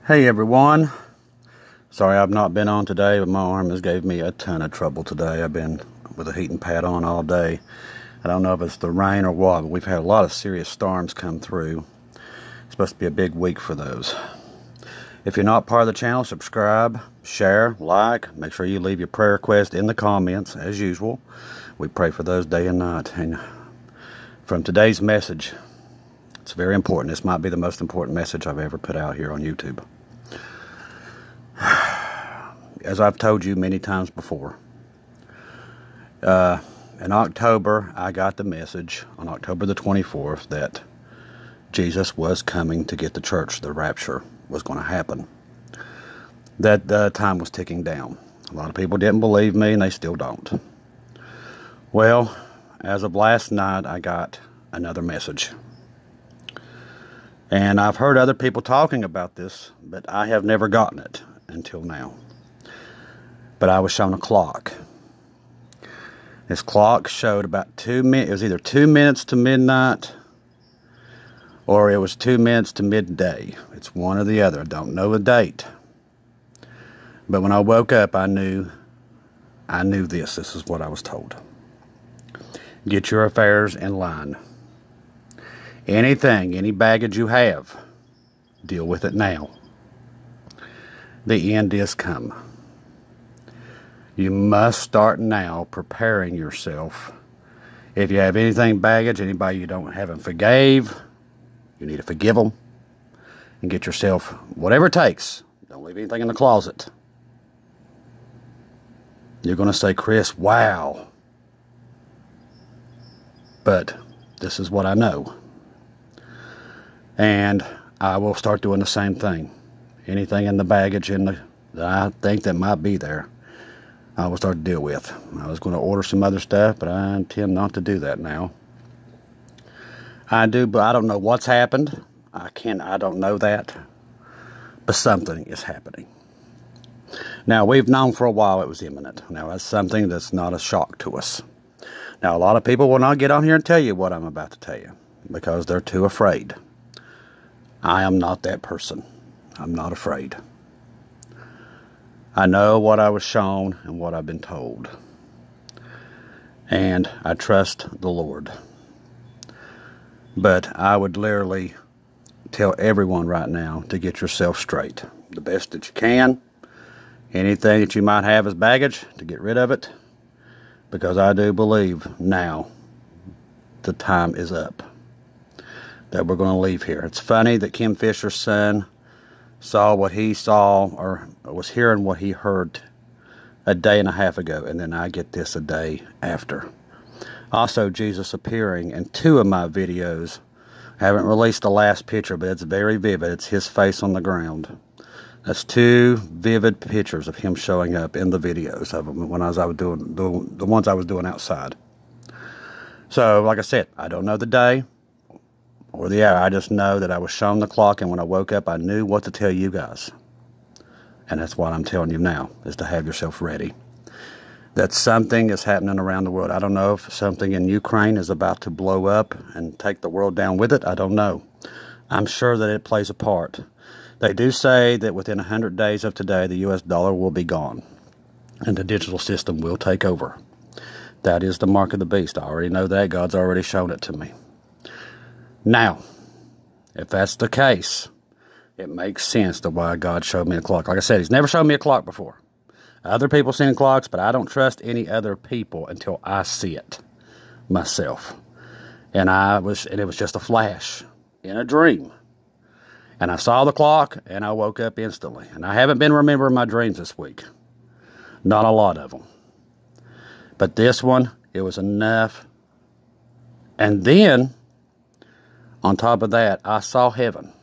Hey everyone, sorry I've not been on today, but my arm has gave me a ton of trouble today. I've been with a heating pad on all day. I don't know if it's the rain or what, but we've had a lot of serious storms come through. It's supposed to be a big week for those. If you're not part of the channel, subscribe, share, like, make sure you leave your prayer request in the comments as usual. We pray for those day and night. And from today's message, it's very important. This might be the most important message I've ever put out here on YouTube. As I've told you many times before, in October, I got the message on October the 24th that Jesus was coming to get the church. The rapture was going to happen. That time was ticking down. A lot of people didn't believe me, and they still don't. Well, as of last night, I got another message. And I've heard other people talking about this, but I have never gotten it until now. But I was shown a clock. This clock showed about 2 minutes. It was either 2 minutes to midnight or it was 2 minutes to midday. It's one or the other. I don't know the date. But when I woke up, I knew this. This is what I was told. Get your affairs in line. Anything, any baggage you have, deal with it now. The end is come. You must start now preparing yourself. If you have anything baggage, anybody you haven't forgave, you need to forgive them and get yourself whatever it takes. Don't leave anything in the closet. You're going to say, Chris, wow. But this is what I know. And I will start doing the same thing. Anything in the baggage that I think that might be there, I will start to deal with. I was going to order some other stuff, but I intend not to do that now. I do, but I don't know what's happened. I don't know that. But something is happening. Now, we've known for a while it was imminent. Now, that's something that's not a shock to us. Now, a lot of people will not get on here and tell you what I'm about to tell you because they're too afraid. I am not that person. I'm not afraid. I know what I was shown and what I've been told. And I trust the Lord. But I would literally tell everyone right now to get yourself straight. The best that you can. Anything that you might have as baggage, to get rid of it. Because I do believe now the time is up. That we're going to leave here. It's funny that Kim Fisher's son saw what he saw, or was hearing what he heard a day and a half ago, and then I get this a day after. Also, Jesus appearing in 2 of my videos. I haven't released the last picture, but it's very vivid. It's his face on the ground. That's 2 vivid pictures of him showing up in the videos of them when I was doing the ones I was doing outside. So, like I said, I don't know the day or the hour. I just know that I was shown the clock, and when I woke up, I knew what to tell you guys. And that's what I'm telling you now, is to have yourself ready. That something is happening around the world. I don't know if something in Ukraine is about to blow up and take the world down with it. I don't know. I'm sure that it plays a part. They do say that within 100 days of today, the US dollar will be gone. And the digital system will take over. That is the mark of the beast. I already know that. God's already shown it to me. Now, if that's the case, it makes sense to why God showed me a clock. Like I said, He's never shown me a clock before. Other people seen clocks, but I don't trust any other people until I see it myself. And it was just a flash in a dream. And I saw the clock, and I woke up instantly. And I haven't been remembering my dreams this week. Not a lot of them. But this one, it was enough. And then, on top of that, I saw heaven.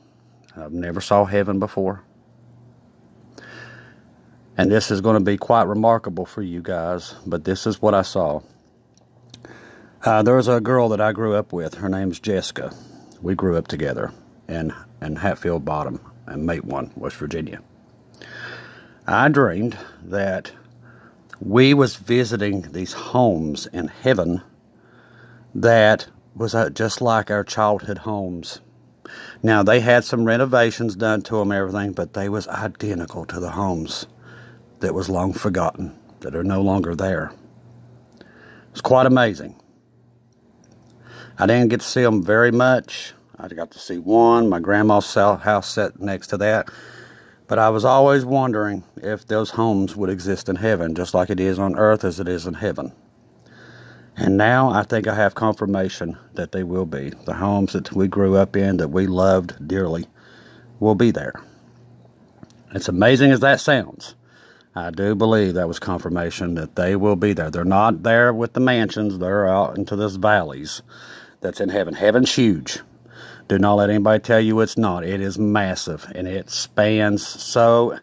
I've never saw heaven before. And this is going to be quite remarkable for you guys, but this is what I saw. There was a girl that I grew up with. Her name's Jessica. We grew up together in Hatfield Bottom and Matewan, West Virginia. I dreamed that we was visiting these homes in heaven that was just like our childhood homes. Now, they had some renovations done to them and everything, but they was identical to the homes that was long forgotten, that are no longer there. It's quite amazing. I didn't get to see them very much. I got to see one. My grandma's house sat next to that. But I was always wondering if those homes would exist in heaven, just like it is on earth as it is in heaven. And now I think I have confirmation that they will be. The homes that we grew up in, that we loved dearly, will be there. As amazing as that sounds, I do believe that was confirmation that they will be there. They're not there with the mansions. They're out into those valleys that's in heaven. Heaven's huge. Do not let anybody tell you it's not. It is massive, and it spans so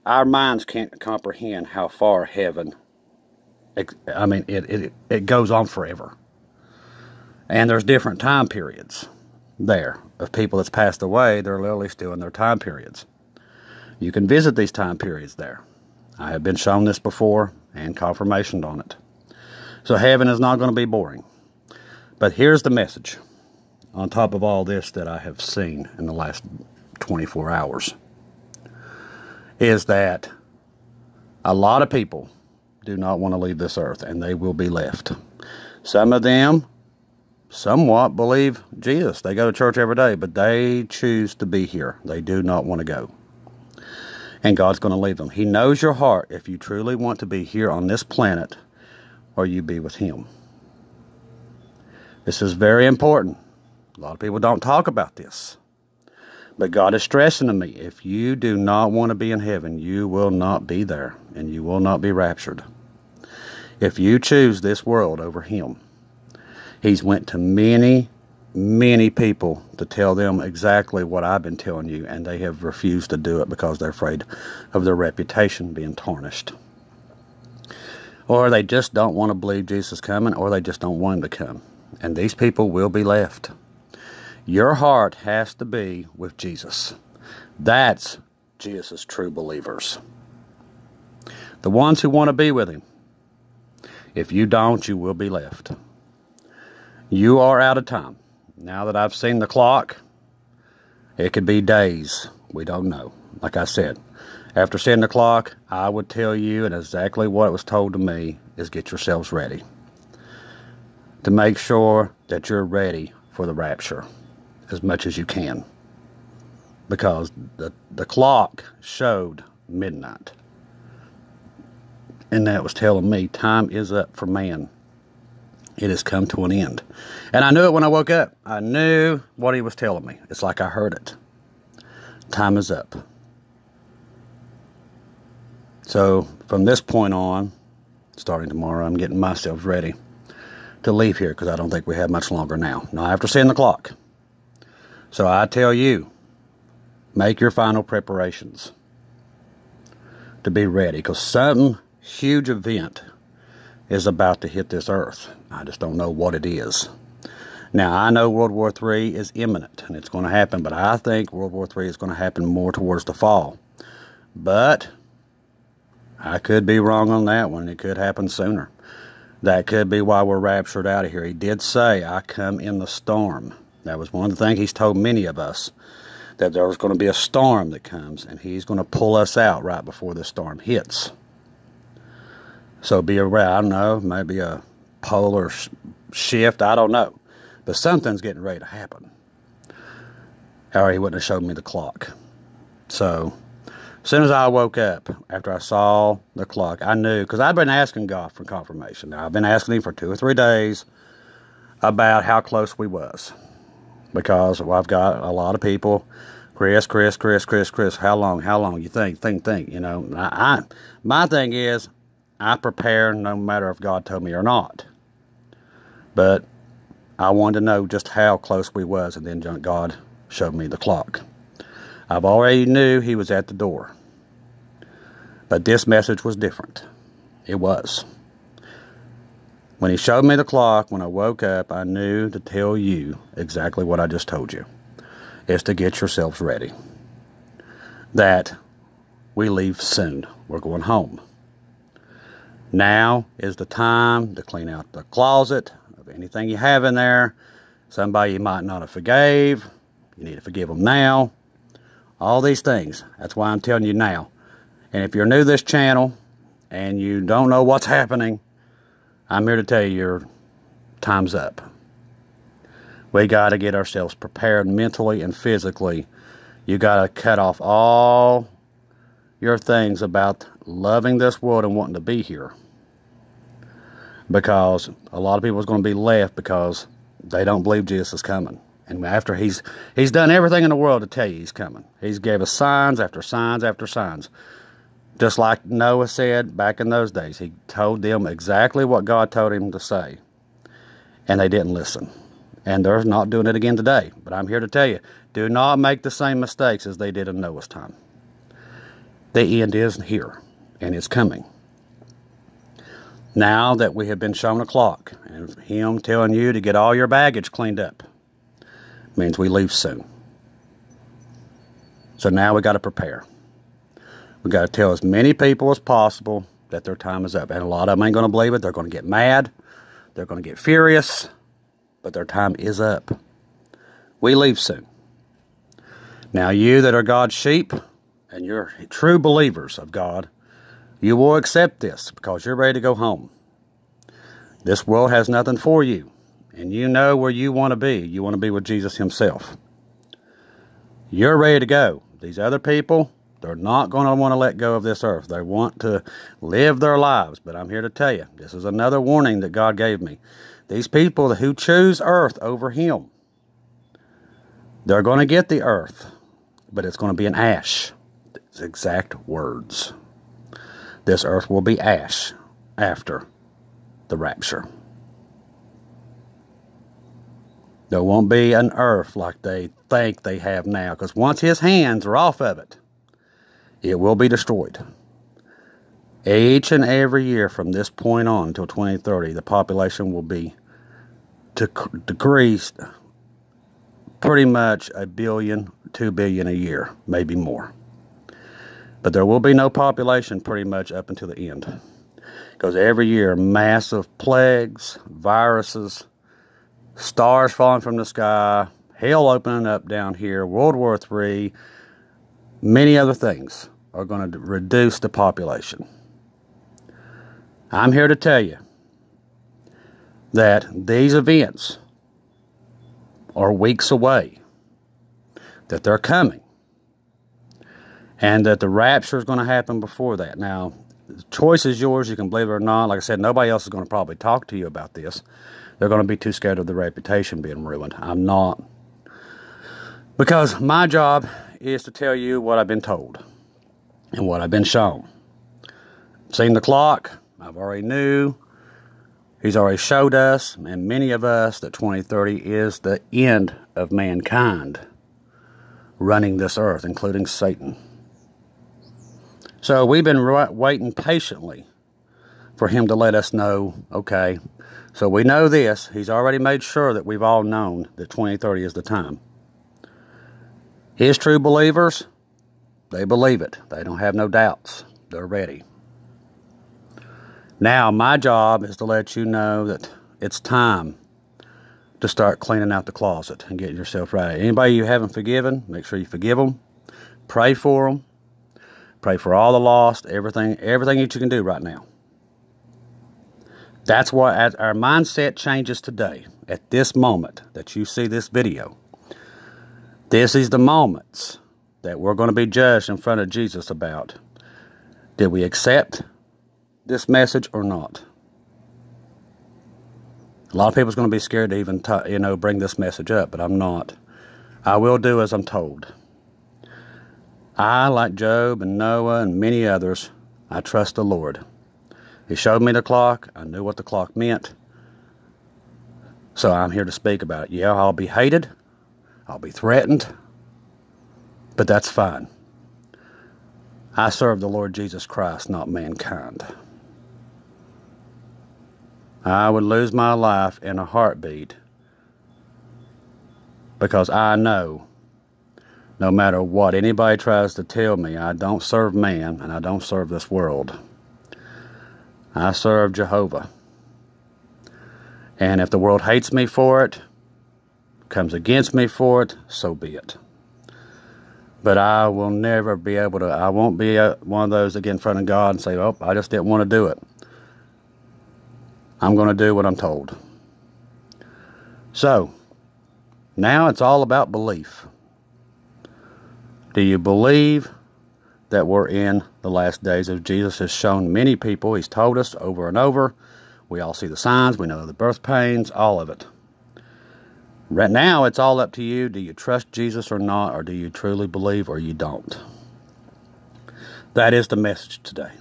our minds can't comprehend how far heaven, I mean, it goes on forever. And there's different time periods there of people that's passed away. They're literally still in their time periods. You can visit these time periods there. I have been shown this before and confirmation on it. So heaven is not going to be boring. But here's the message on top of all this that I have seen in the last 24 hours, is that a lot of people do not want to leave this earth, and they will be left. Some of them somewhat believe Jesus. They go to church every day, but they choose to be here. They do not want to go. And God's going to leave them. He knows your heart if you truly want to be here on this planet or you be with Him. This is very important. A lot of people don't talk about this. But God is stressing to me, if you do not want to be in heaven, you will not be there, and you will not be raptured. If you choose this world over Him, He's went to many, many people to tell them exactly what I've been telling you, and they have refused to do it because they're afraid of their reputation being tarnished. Or they just don't want to believe Jesus is coming, or they just don't want Him to come. And these people will be left. Your heart has to be with Jesus. That's Jesus' true believers. The ones who want to be with Him. If you don't, you will be left. You are out of time. Now that I've seen the clock, it could be days. We don't know. Like I said, after seeing the clock, I would tell you, and exactly what was told to me, is get yourselves ready. To make sure that you're ready for the rapture as much as you can. Because the clock showed midnight. And that was telling me time is up for man. It has come to an end. And I knew it when I woke up. I knew what He was telling me. It's like I heard it. Time is up. So from this point on, starting tomorrow, I'm getting myself ready to leave here, because I don't think we have much longer now. Not after seeing the clock. So I tell you, make your final preparations to be ready, because some huge event is about to hit this earth. I just don't know what it is. Now, I know World War III is imminent, and it's going to happen, but I think World War III is going to happen more towards the fall. But I could be wrong on that one. It could happen sooner. That could be why we're raptured out of here. He did say, I come in the storm. That was one of the things He's told many of us, that there's going to be a storm that comes, and He's going to pull us out right before the storm hits. So be aware. I don't know, maybe a polar shift, I don't know. But something's getting ready to happen. Or He wouldn't have showed me the clock. So as soon as I woke up, after I saw the clock, I knew, because I've been asking God for confirmation. Now, I've been asking Him for 2 or 3 days about how close we was. Because I've got a lot of people, Chris, how long, you think, you know. My thing is, I prepare no matter if God told me or not. But I wanted to know just how close we was, and then God showed me the clock. I've already knew He was at the door. But this message was different. It was. When He showed me the clock, when I woke up, I knew to tell you exactly what I just told you. Is to get yourselves ready. That we leave soon. We're going home. Now is the time to clean out the closet of anything you have in there. Somebody you might not have forgave. You need to forgive them now. All these things. That's why I'm telling you now. And if you're new to this channel and you don't know what's happening, I'm here to tell you your time's up. We got to get ourselves prepared mentally and physically. You got to cut off all your things about loving this world and wanting to be here. Because a lot of people is going to be left because they don't believe Jesus is coming. And after he's done everything in the world to tell you he's coming. He's gave us signs after signs after signs. Just like Noah said back in those days. He told them exactly what God told him to say. And they didn't listen. And they're not doing it again today. But I'm here to tell you, do not make the same mistakes as they did in Noah's time. The end is here. And it's coming. Now that we have been shown a clock, and him telling you to get all your baggage cleaned up, means we leave soon. So now we got to prepare. We got to tell as many people as possible that their time is up. And a lot of them ain't going to believe it. They're going to get mad. They're going to get furious. But their time is up. We leave soon. Now you that are God's sheep, and you're true believers of God, you will accept this because you're ready to go home. This world has nothing for you. And you know where you want to be. You want to be with Jesus himself. You're ready to go. These other people, they're not going to want to let go of this earth. They want to live their lives. But I'm here to tell you, this is another warning that God gave me. These people who choose earth over him, they're going to get the earth. But it's going to be an ash. It's exact words. This earth will be ash after the rapture. There won't be an earth like they think they have now. Because once his hands are off of it, it will be destroyed. Each and every year from this point on until 2030, the population will be decreased pretty much 1 billion, 2 billion a year, maybe more. But there will be no population pretty much up until the end. Because every year, massive plagues, viruses, stars falling from the sky, hell opening up down here, World War III, many other things are going to reduce the population. I'm here to tell you that these events are weeks away, that they're coming, and that the rapture is going to happen before that. Now, the choice is yours. You can believe it or not. Like I said, nobody else is going to probably talk to you about this. They're going to be too scared of their reputation being ruined. I'm not. Because my job is to tell you what I've been told and what I've been shown. I've seen the clock. I've already knew. He's already showed us, and many of us, that 2030 is the end of mankind running this earth, including Satan. So we've been waiting patiently for him to let us know, okay, so we know this. He's already made sure that we've all known that 2030 is the time. His true believers, they believe it. They don't have no doubts. They're ready. Now, my job is to let you know that it's time to start cleaning out the closet and getting yourself right. Anybody you haven't forgiven, make sure you forgive them. Pray for them. Pray for all the lost, everything that you can do right now. That's why our mindset changes today, at this moment that you see this video. This is the moments that we're going to be judged in front of Jesus about. Did we accept this message or not? A lot of people's going to be scared to even bring this message up, but I'm not. I will do as I'm told. I, like Job and Noah and many others, I trust the Lord. He showed me the clock. I knew what the clock meant. So I'm here to speak about it. Yeah, I'll be hated. I'll be threatened. But that's fine. I serve the Lord Jesus Christ, not mankind. I would lose my life in a heartbeat because I know no matter what anybody tries to tell me, I don't serve man and I don't serve this world. I serve Jehovah. And if the world hates me for it, comes against me for it, so be it. But I will never be able to, I won't be one of those that get in front of God and say, oh, I just didn't want to do it. I'm going to do what I'm told. So, now it's all about belief. Do you believe that we're in the last days? As Jesus has shown many people, he's told us over and over. We all see the signs, we know the birth pains, all of it. Right now, it's all up to you. Do you trust Jesus or not, or do you truly believe or you don't? That is the message today.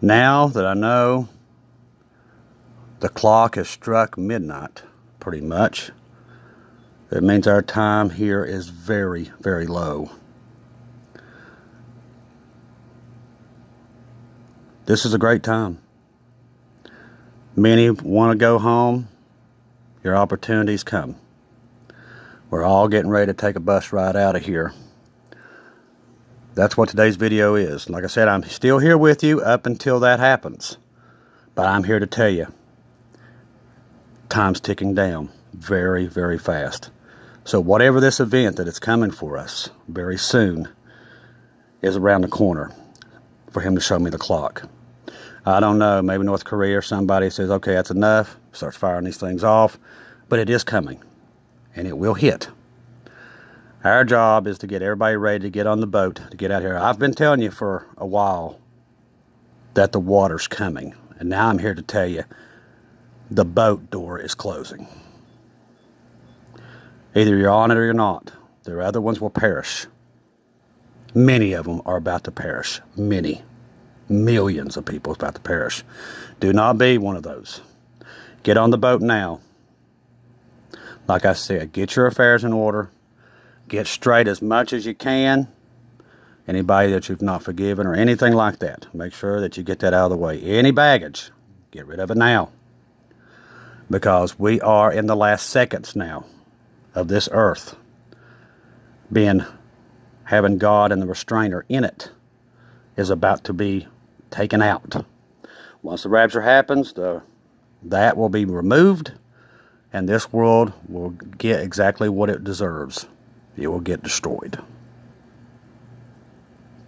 Now that I know the clock has struck midnight, pretty much, it means our time here is very, very low. This is a great time. Many want to go home. Your opportunities come. We're all getting ready to take a bus ride out of here. That's what today's video is. Like I said, I'm still here with you up until that happens. But I'm here to tell you, time's ticking down very, very fast. So whatever this event that is coming for us very soon is around the corner for him to show me the clock. I don't know, maybe North Korea or somebody says, okay, that's enough, starts firing these things off, but it is coming, and it will hit. Our job is to get everybody ready to get on the boat, to get out here. I've been telling you for a while that the water's coming, and now I'm here to tell you the boat door is closing. Either you're on it or you're not. The other ones will perish. Many of them are about to perish. Many. Millions of people are about to perish. Do not be one of those. Get on the boat now. Like I said, get your affairs in order. Get straight as much as you can. Anybody that you've not forgiven or anything like that, make sure that you get that out of the way. Any baggage, get rid of it now. Because we are in the last seconds now of this earth having God and the restrainer in it is about to be taken out. Once the rapture happens, that will be removed, and this world will get exactly what it deserves. It will get destroyed.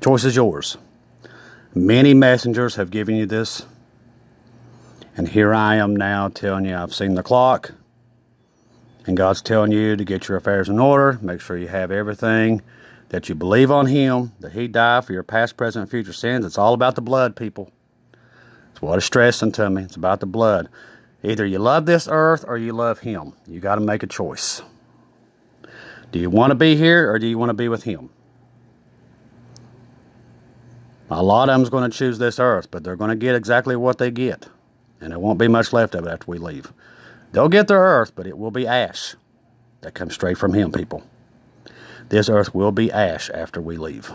Choice is yours. Many messengers have given you this, and here I am now telling you I've seen the clock, and God's telling you to get your affairs in order. Make sure you have everything, that you believe on him, that he died for your past, present, and future sins. It's all about the blood, people. It's what is stressing to me. It's about the blood. Either you love this earth or you love him. You got to make a choice. Do you want to be here or do you want to be with him? A lot of them's going to choose this earth, but they're going to get exactly what they get. And there won't be much left of it after we leave. They'll get their earth, but it will be ash. That comes straight from him, people. This earth will be ash after we leave.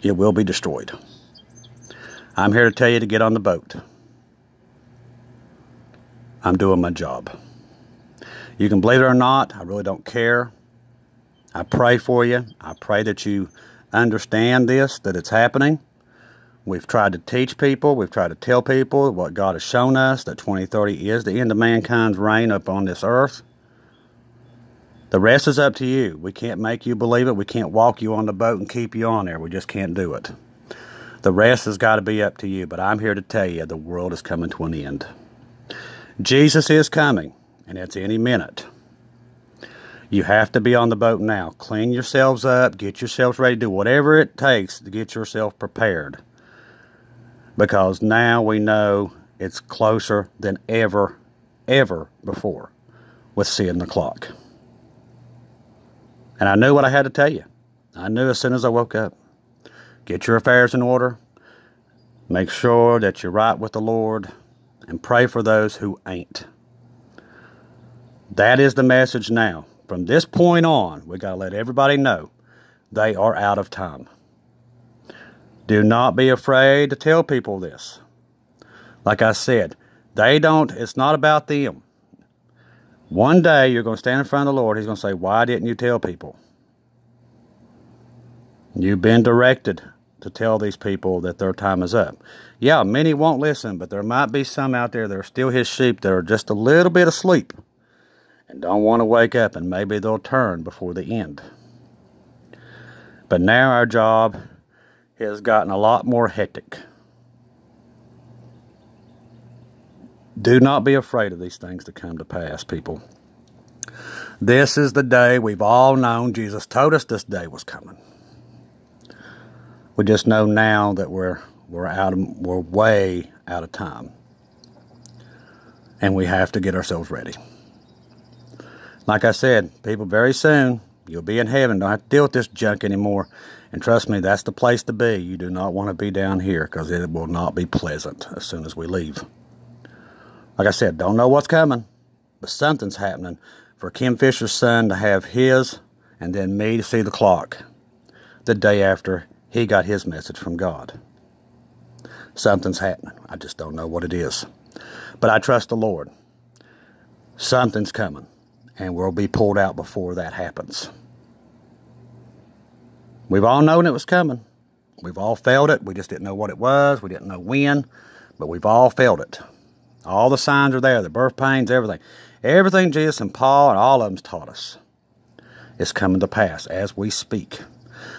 It will be destroyed. I'm here to tell you to get on the boat. I'm doing my job. You can believe it or not, I really don't care. I pray for you. I pray that you understand this, that it's happening. We've tried to teach people, we've tried to tell people what God has shown us, that 2030 is the end of mankind's reign upon this earth. The rest is up to you. We can't make you believe it. We can't walk you on the boat and keep you on there. We just can't do it. The rest has got to be up to you. But I'm here to tell you the world is coming to an end. Jesus is coming, and it's any minute. You have to be on the boat now. Clean yourselves up. Get yourselves ready. Do whatever it takes to get yourself prepared. Because now we know it's closer than ever, ever before with seeing the clock. And I knew what I had to tell you. I knew as soon as I woke up. Get your affairs in order. Make sure that you're right with the Lord. And pray for those who ain't. That is the message now. From this point on, we got to let everybody know they are out of time. Do not be afraid to tell people this. Like I said, it's not about them. One day you're going to stand in front of the Lord. He's going to say, why didn't you tell people? You've been directed to tell these people that their time is up. Yeah, many won't listen, but there might be some out there that are still his sheep that are just a little bit asleep. and don't want to wake up, and maybe they'll turn before the end. But now our job has gotten a lot more hectic. Do not be afraid of these things to come to pass, people. This is the day we've all known. Jesus told us this day was coming. We just know now that we're way out of time. And we have to get ourselves ready. Like I said, people, very soon, you'll be in heaven. Don't have to deal with this junk anymore. And trust me, that's the place to be. You do not want to be down here, because it will not be pleasant as soon as we leave. Like I said, don't know what's coming, but something's happening for Kim Fisher's son to have his, and then me to see the clock the day after he got his message from God. Something's happening. I just don't know what it is. But I trust the Lord. Something's coming, and we'll be pulled out before that happens. We've all known it was coming. We've all felt it. We just didn't know what it was. We didn't know when, but we've all felt it. All the signs are there, the birth pains, everything. Everything Jesus and Paul and all of them's taught us is coming to pass as we speak.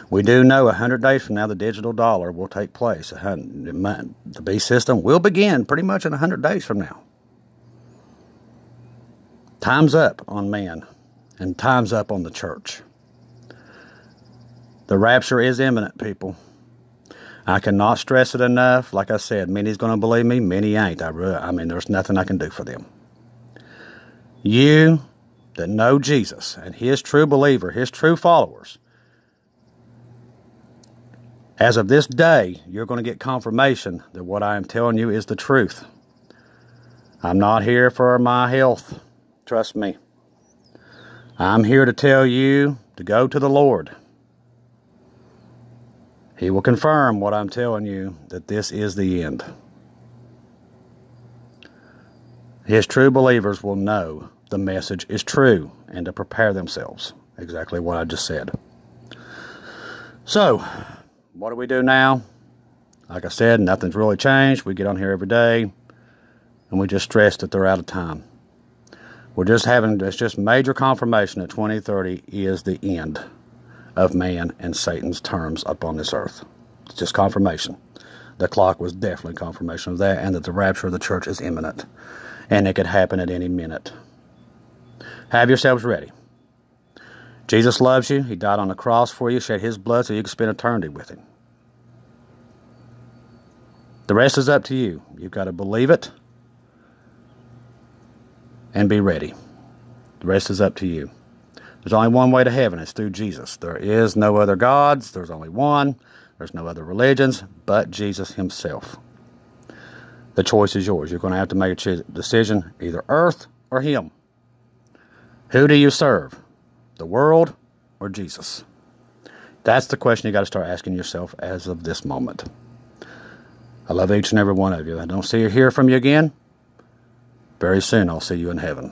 We do know 100 days from now the digital dollar will take place. The beast system will begin pretty much in 100 days from now. Time's up on man, and time's up on the church. The rapture is imminent, people. I cannot stress it enough. Like I said, many's going to believe me, many ain't. I mean, there's nothing I can do for them. You that know Jesus and his true believer, his true followers, as of this day, you're going to get confirmation that what I am telling you is the truth. I'm not here for my health. Trust me. I'm here to tell you to go to the Lord. He will confirm what I'm telling you, that this is the end. His true believers will know the message is true and to prepare themselves. Exactly what I just said. So, what do we do now? Like I said, nothing's really changed. We get on here every day, and we just stress that they're out of time. It's just major confirmation that 2030 is the end of man and Satan's terms upon this earth. It's just confirmation. The clock was definitely confirmation of that, and that the rapture of the church is imminent, and it could happen at any minute. Have yourselves ready. Jesus loves you. He died on the cross for you, shed his blood so you can spend eternity with him. The rest is up to you. You've got to believe it and be ready. The rest is up to you. There's only one way to heaven. It's through Jesus. There is no other gods. There's only one. There's no other religions but Jesus himself. The choice is yours. You're going to have to make a decision, either earth or him. Who do you serve? The world or Jesus? That's the question you got to start asking yourself as of this moment. I love each and every one of you. I don't see or hear from you again. Very soon I'll see you in heaven.